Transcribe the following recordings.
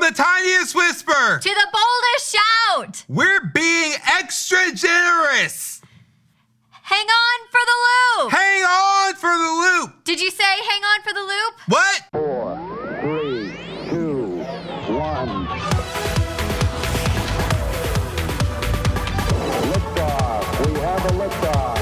the tiniest whisper to the boldest shout. We're being extra generous. Hang on for the loop. Hang on for the loop. Did you say hang on for the loop? What? 4, 3, 2, 1. Liftoff. We have a liftoff.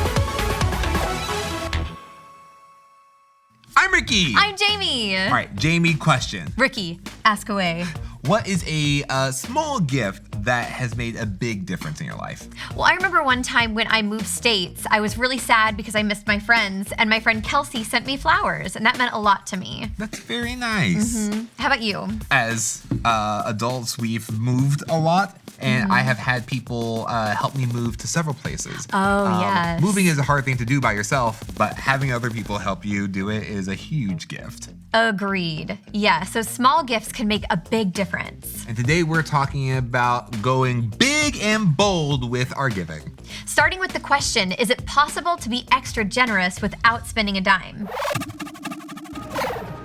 I'm Ricky. I'm Jamie. All right, Jamie, question. Ricky, ask away. What is a small gift that has made a big difference in your life? Well, I remember one time when I moved states, I was really sad because I missed my friends, and my friend Kelsey sent me flowers, and that meant a lot to me. That's very nice. How about you? As adults, we've moved a lot, and I have had people help me move to several places. Yes. Moving is a hard thing to do by yourself, but having other people help you do it is a huge gift. Agreed. Yeah, so small gifts can make a big difference. And today we're talking about going big and bold with our giving. Starting with the question, is it possible to be extra generous without spending a dime?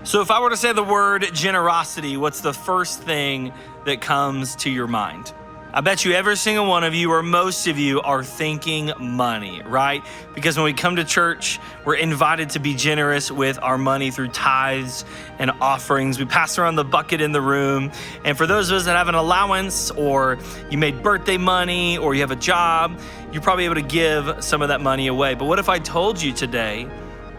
So if I were to say the word generosity, what's the first thing that comes to your mind? I bet you every single one of you or most of you are thinking money, right? Because when we come to church, we're invited to be generous with our money through tithes and offerings. We pass around the bucket in the room. And for those of us that have an allowance, or you made birthday money, or you have a job, you're probably able to give some of that money away. But what if I told you today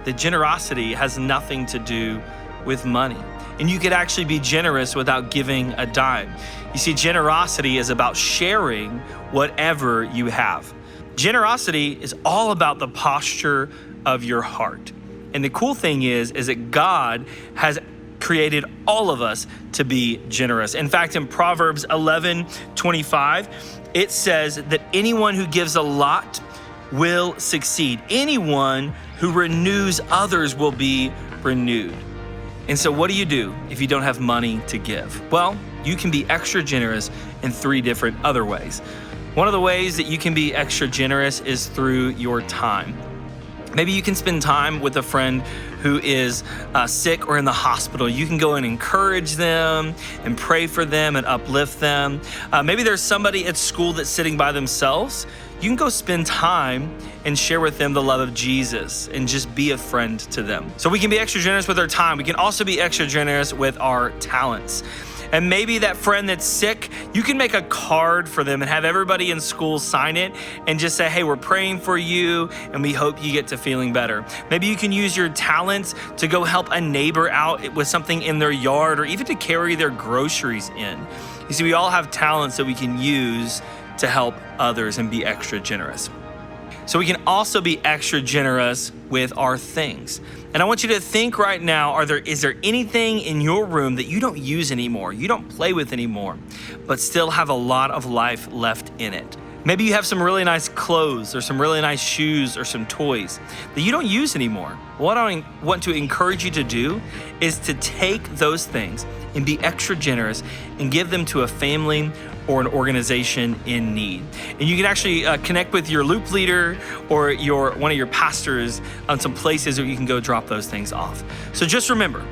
that generosity has nothing to do with money? And you could actually be generous without giving a dime. You see, generosity is about sharing whatever you have. Generosity is all about the posture of your heart. And the cool thing is that God has created all of us to be generous. In fact, in Proverbs 11:25, it says that anyone who gives a lot will succeed. Anyone who renews others will be renewed. And so what do you do if you don't have money to give? Well, you can be extra generous in 3 different other ways. One of the ways that you can be extra generous is through your time. Maybe you can spend time with a friend who is sick or in the hospital. You can go and encourage them and pray for them and uplift them. Maybe there's somebody at school that's sitting by themselves. You can go spend time and share with them the love of Jesus and just be a friend to them. So we can be extra generous with our time. We can also be extra generous with our talents. And maybe that friend that's sick, you can make a card for them and have everybody in school sign it and just say, hey, we're praying for you and we hope you get to feeling better. Maybe you can use your talents to go help a neighbor out with something in their yard, or even to carry their groceries in. You see, we all have talents that we can use to help others and be extra generous. So we can also be extra generous with our things. And I want you to think right now, is there anything in your room that you don't use anymore, you don't play with anymore, but still have a lot of life left in it? Maybe you have some really nice clothes or some really nice shoes or some toys that you don't use anymore. What I want to encourage you to do is to take those things and be extra generous and give them to a family or an organization in need. And you can actually connect with your loop leader or one of your pastors on some places where you can go drop those things off. So just remember,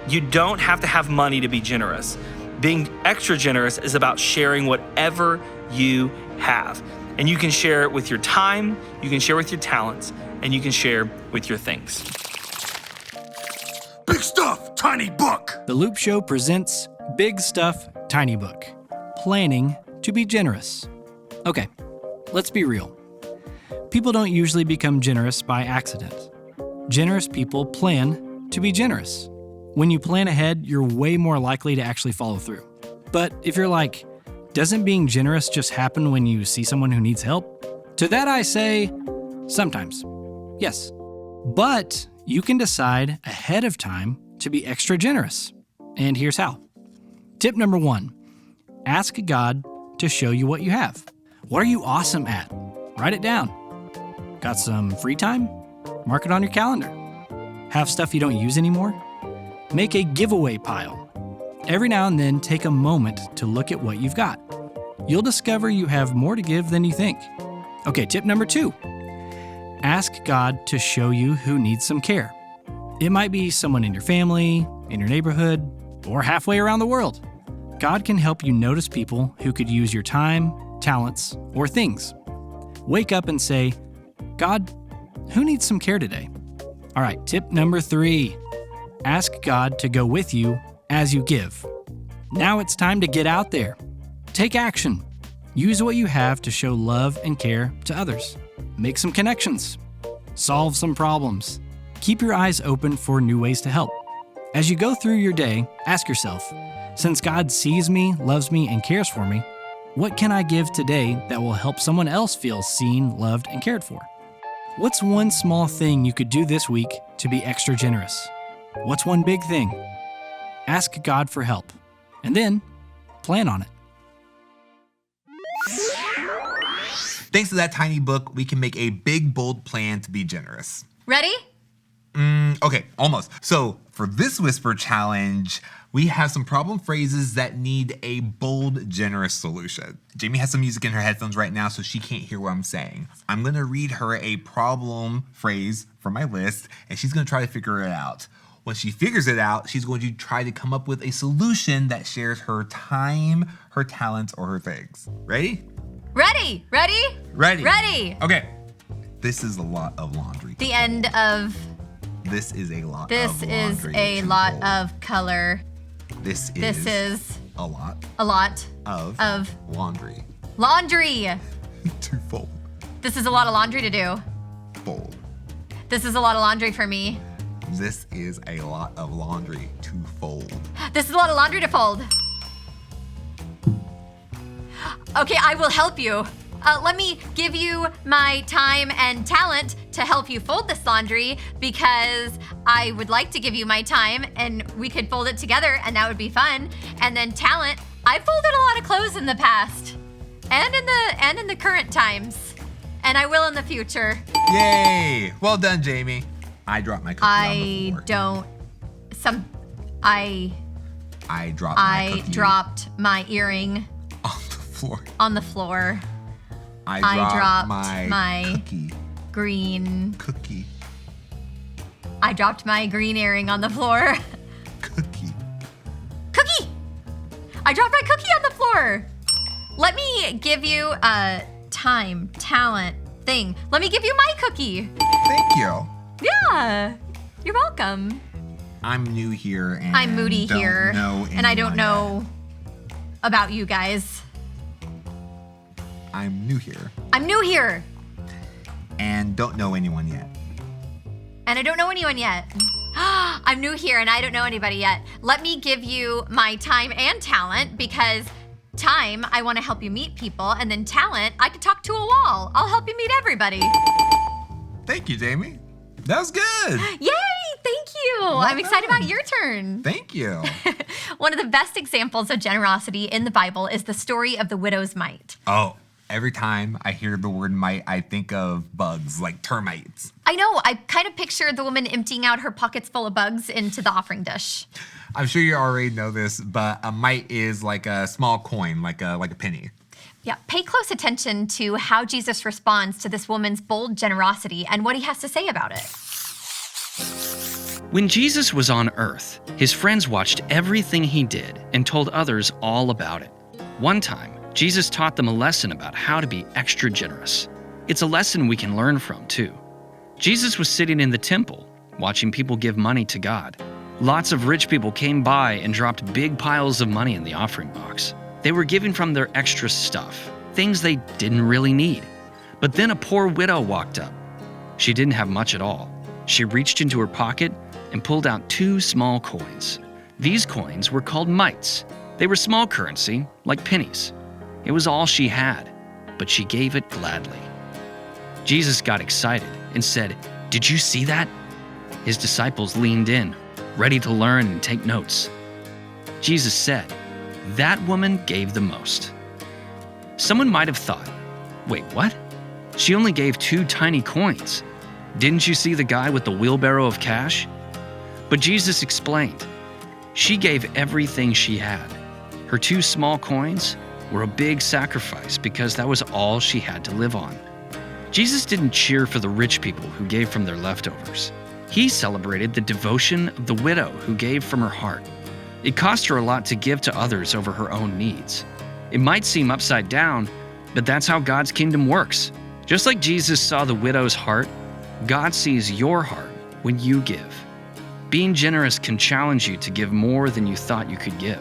you don't have to have money to be generous. Being extra generous is about sharing whatever you have. And you can share it with your time, you can share with your talents, and you can share with your things. Big stuff, tiny book. The Loop Show presents Big Stuff, Tiny Book. Planning to be generous. Okay, let's be real. People don't usually become generous by accident. Generous people plan to be generous. When you plan ahead, you're way more likely to actually follow through. But if you're like, doesn't being generous just happen when you see someone who needs help? To that I say, sometimes, yes. But you can decide ahead of time to be extra generous. And here's how. Tip number 1. Ask God to show you what you have. What are you awesome at? Write it down. Got some free time? Mark it on your calendar. Have stuff you don't use anymore? Make a giveaway pile. Every now and then, take a moment to look at what you've got. You'll discover you have more to give than you think. Okay, tip number 2. Ask God to show you who needs some care. It might be someone in your family, in your neighborhood, or halfway around the world. God can help you notice people who could use your time, talents, or things. Wake up and say, God, who needs some care today? All right, tip number 3. Ask God to go with you as you give. Now it's time to get out there. Take action. Use what you have to show love and care to others. Make some connections. Solve some problems. Keep your eyes open for new ways to help. As you go through your day, ask yourself, since God sees me, loves me, and cares for me, what can I give today that will help someone else feel seen, loved, and cared for? What's one small thing you could do this week to be extra generous? What's one big thing? Ask God for help, and then plan on it. Thanks to that tiny book, we can make a big, bold plan to be generous. Ready? Okay, almost. So for this whisper challenge, we have some problem phrases that need a bold, generous solution. Jamie has some music in her headphones right now, so she can't hear what I'm saying. I'm going to read her a problem phrase from my list, and she's going to try to figure it out. When she figures it out, she's going to try to come up with a solution that shares her time, her talents, or her things. Ready? Ready? Ready? Ready. Ready. Okay. This is a lot of laundry. The end of... This is a lot This of is laundry. a lot of color. This is a lot of laundry. Laundry. To fold. This is a lot of laundry to do. Fold. This is a lot of laundry for me. This is a lot of laundry to fold. This is a lot of laundry to fold. Okay, I will help you. Let me give you my time and talent to help you fold this laundry because I would like to give you my time and we could fold it together and that would be fun. And then talent, I've folded a lot of clothes in the past and in the current times. And I will in the future. Yay! Well done, Jamie. I dropped my cookie on the floor. I dropped my earring on the floor. I dropped my cookie. Green Cookie. I dropped my green earring on the floor. Cookie. Cookie! I dropped my cookie on the floor. Let me give you a time, talent thing. Let me give you my cookie. Thank you. Yeah, you're welcome. I'm new here and I'm moody here, and I don't know about you guys. I'm new here. I'm new here. And don't know anyone yet. And I don't know anyone yet. I'm new here and I don't know anybody yet. Let me give you my time and talent because time, I want to help you meet people, and then talent, I could talk to a wall. I'll help you meet everybody. Thank you, Jamie. That was good. Yay, thank you. I'm excited about your turn. Thank you. One of the best examples of generosity in the Bible is the story of the widow's mite. Oh, every time I hear the word mite, I think of bugs, like termites. I know. I kind of picture the woman emptying out her pockets full of bugs into the offering dish. I'm sure you already know this, but a mite is like a small coin, like a penny. Yeah, pay close attention to how Jesus responds to this woman's bold generosity and what he has to say about it. When Jesus was on earth, his friends watched everything he did and told others all about it. One time, Jesus taught them a lesson about how to be extra generous. It's a lesson we can learn from, too. Jesus was sitting in the temple, watching people give money to God. Lots of rich people came by and dropped big piles of money in the offering box. They were giving from their extra stuff, things they didn't really need. But then a poor widow walked up. She didn't have much at all. She reached into her pocket and pulled out 2 small coins. These coins were called mites. They were small currency, like pennies. It was all she had, but she gave it gladly. Jesus got excited and said, "Did you see that?" His disciples leaned in, ready to learn and take notes. Jesus said, "That woman gave the most." Someone might have thought, "Wait, what? She only gave 2 tiny coins. Didn't you see the guy with the wheelbarrow of cash?" But Jesus explained, she gave everything she had. Her 2 small coins were a big sacrifice because that was all she had to live on. Jesus didn't cheer for the rich people who gave from their leftovers. He celebrated the devotion of the widow who gave from her heart. It cost her a lot to give to others over her own needs. It might seem upside down, but that's how God's kingdom works. Just like Jesus saw the widow's heart, God sees your heart when you give. Being generous can challenge you to give more than you thought you could give.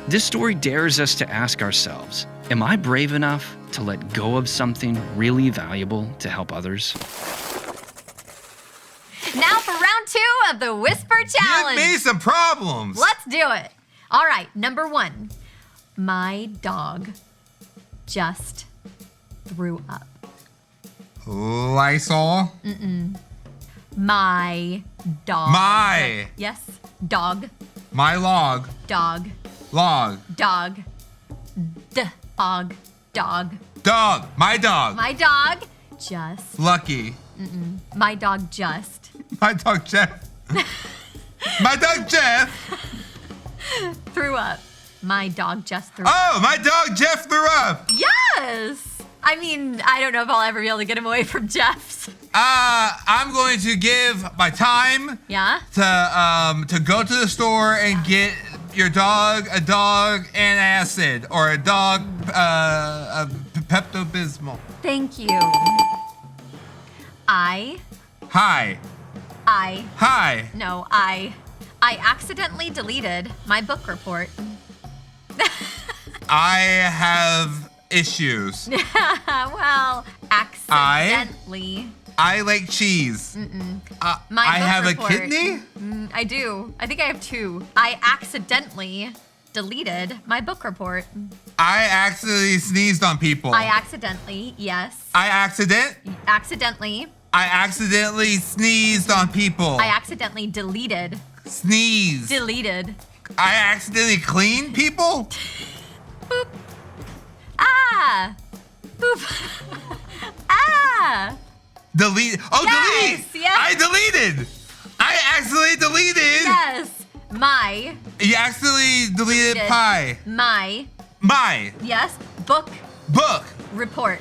This story dares us to ask ourselves, am I brave enough to let go of something really valuable to help others? Now for round 2 of the Whisper Challenge. Give me some problems. Let's do it. All right, number 1. My dog just threw up. Lysol. My dog. My. Yes, dog. My log. Dog. Log. Dog. Dog. Dog. Dog. My dog. My dog just. Lucky. My dog just My dog Jeff. My dog Jeff. threw up. My dog just threw up. Oh, my dog Jeff threw up. Yes! I mean, I don't know if I'll ever be able to get him away from Jeff's. I'm going to give my time Yeah? to go to the store and get your dog a dog antacid or a dog a Pepto-Bismol. Thank you. I accidentally deleted my book report. I have issues. Well, accidentally. I like cheese. My I book have report. a kidney? I do. I think I have 2. I accidentally deleted my book report. I accidentally sneezed on people. Yes. I accidentally sneezed on people. I accidentally deleted. Sneeze. Deleted. I accidentally cleaned people? Boop. Ah. Boop. Ah. Delete. Oh, Yes, delete. yes. I deleted. I accidentally deleted. Yes. My. You accidentally deleted pie. My. Yes. Book Book. report.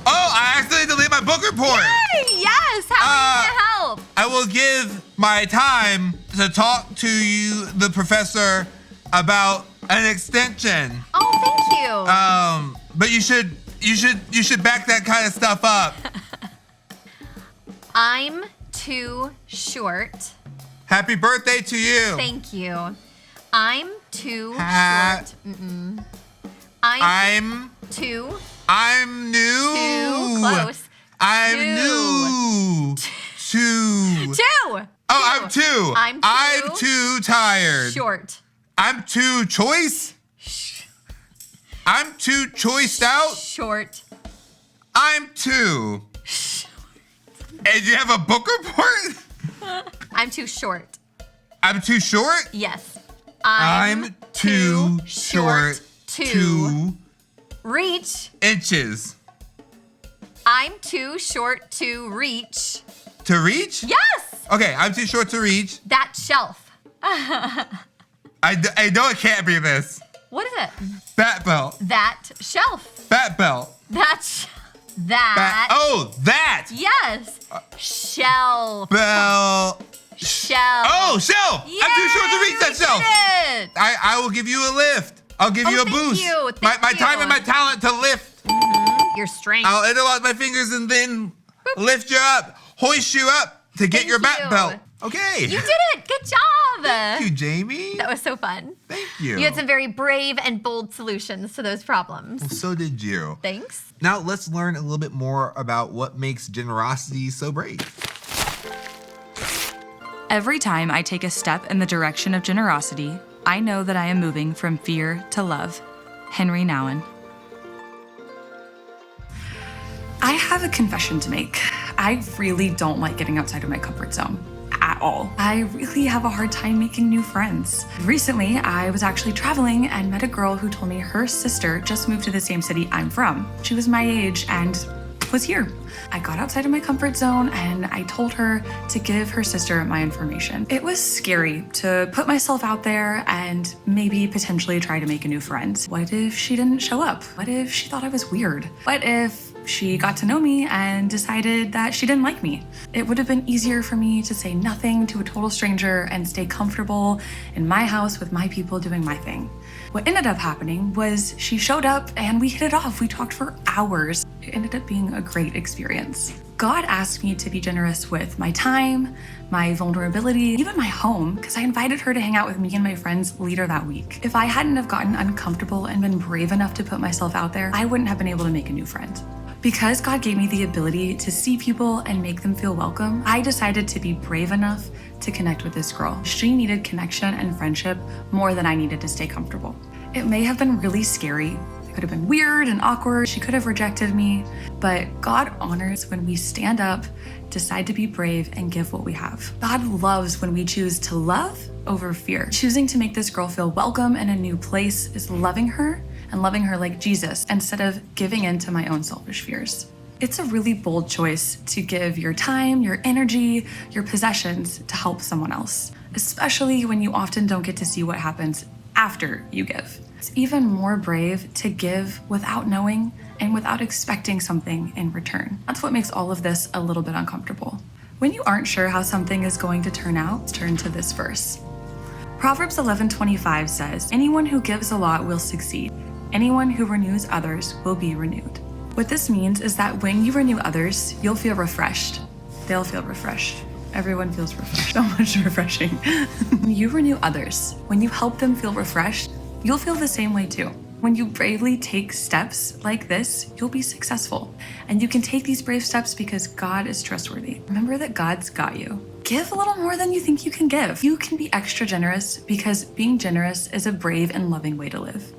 Oh, I accidentally deleted my book report. Hey, yes. How are you gonna help? I will give my time to talk to you, the professor, about an extension. Oh, thank you. But you should back that kind of stuff up. I'm too short. Happy birthday to you. Thank you. I'm too Ha- short. I'm new. too close. I'm Two. new. Two. 2. Oh, I'm 2. I'm too tired. Short. I'm too choice. I'm too choiced out. Short. I'm 2. And you have a book report? I'm too short. I'm too short? Yes. I'm too short to reach. inches. I'm too short to reach. To reach? Yes! Okay, I'm too short to reach. That shelf. I know it can't be this. What is it? Bat belt. That shelf. Bat belt. That. That. Yes. Shelf. Belt. Shelf. Oh, shelf. I'm too short to reach that shelf. Did it. I will give you a lift. I'll give you a thank boost. you, My thank time you. and my talent to lift. Your strength. I'll interlock my fingers and then lift you up, hoist you up to get Thank your bat you. belt. Okay. You did it. Good job. Thank you, Jamie. That was so fun. Thank you. You had some very brave and bold solutions to those problems. So did you. Thanks. Now let's learn a little bit more about what makes generosity so brave. Every time I take a step in the direction of generosity, I know that I am moving from fear to love. Henry Nouwen. I have a confession to make. I really don't like getting outside of my comfort zone at all. I really have a hard time making new friends. Recently, I was actually traveling and met a girl who told me her sister just moved to the same city I'm from. She was my age and was here. I got outside of my comfort zone and I told her to give her sister my information. It was scary to put myself out there and maybe potentially try to make a new friend. What if she didn't show up? What if she thought I was weird? What if she got to know me and decided that she didn't like me? It would have been easier for me to say nothing to a total stranger and stay comfortable in my house with my people doing my thing. What ended up happening was she showed up and we hit it off. We talked for hours. It ended up being a great experience. God asked me to be generous with my time, my vulnerability, even my home, because I invited her to hang out with me and my friends later that week. If I hadn't have gotten uncomfortable and been brave enough to put myself out there, I wouldn't have been able to make a new friend. Because God gave me the ability to see people and make them feel welcome, I decided to be brave enough to connect with this girl. She needed connection and friendship more than I needed to stay comfortable. It may have been really scary. It could have been weird and awkward. She could have rejected me, but God honors when we stand up, decide to be brave, and give what we have. God loves when we choose to love over fear. Choosing to make this girl feel welcome in a new place is loving her and loving her like Jesus instead of giving in to my own selfish fears. It's a really bold choice to give your time, your energy, your possessions to help someone else, especially when you often don't get to see what happens after you give. It's even more brave to give without knowing and without expecting something in return. That's what makes all of this a little bit uncomfortable. When you aren't sure how something is going to turn out, turn to this verse. Proverbs 11:25 says, "Anyone who gives a lot will succeed. Anyone who renews others will be renewed." What this means is that when you renew others, you'll feel refreshed. They'll feel refreshed. Everyone feels refreshed. So much refreshing. When you renew others, when you help them feel refreshed, you'll feel the same way too. When you bravely take steps like this, you'll be successful. And you can take these brave steps because God is trustworthy. Remember that God's got you. Give a little more than you think you can give. You can be extra generous because being generous is a brave and loving way to live.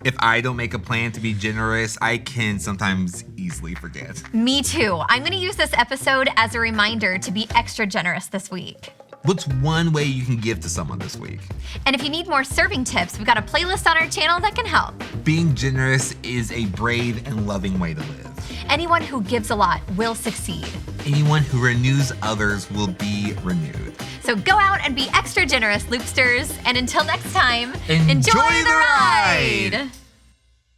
If I don't make a plan to be generous, I can sometimes easily forget. Me too. I'm going to use this episode as a reminder to be extra generous this week. What's one way you can give to someone this week? And if you need more serving tips, we've got a playlist on our channel that can help. Being generous is a brave and loving way to live. Anyone who gives a lot will succeed. Anyone who renews others will be renewed. So go out and be extra generous, Loopsters. And until next time, Enjoy the ride!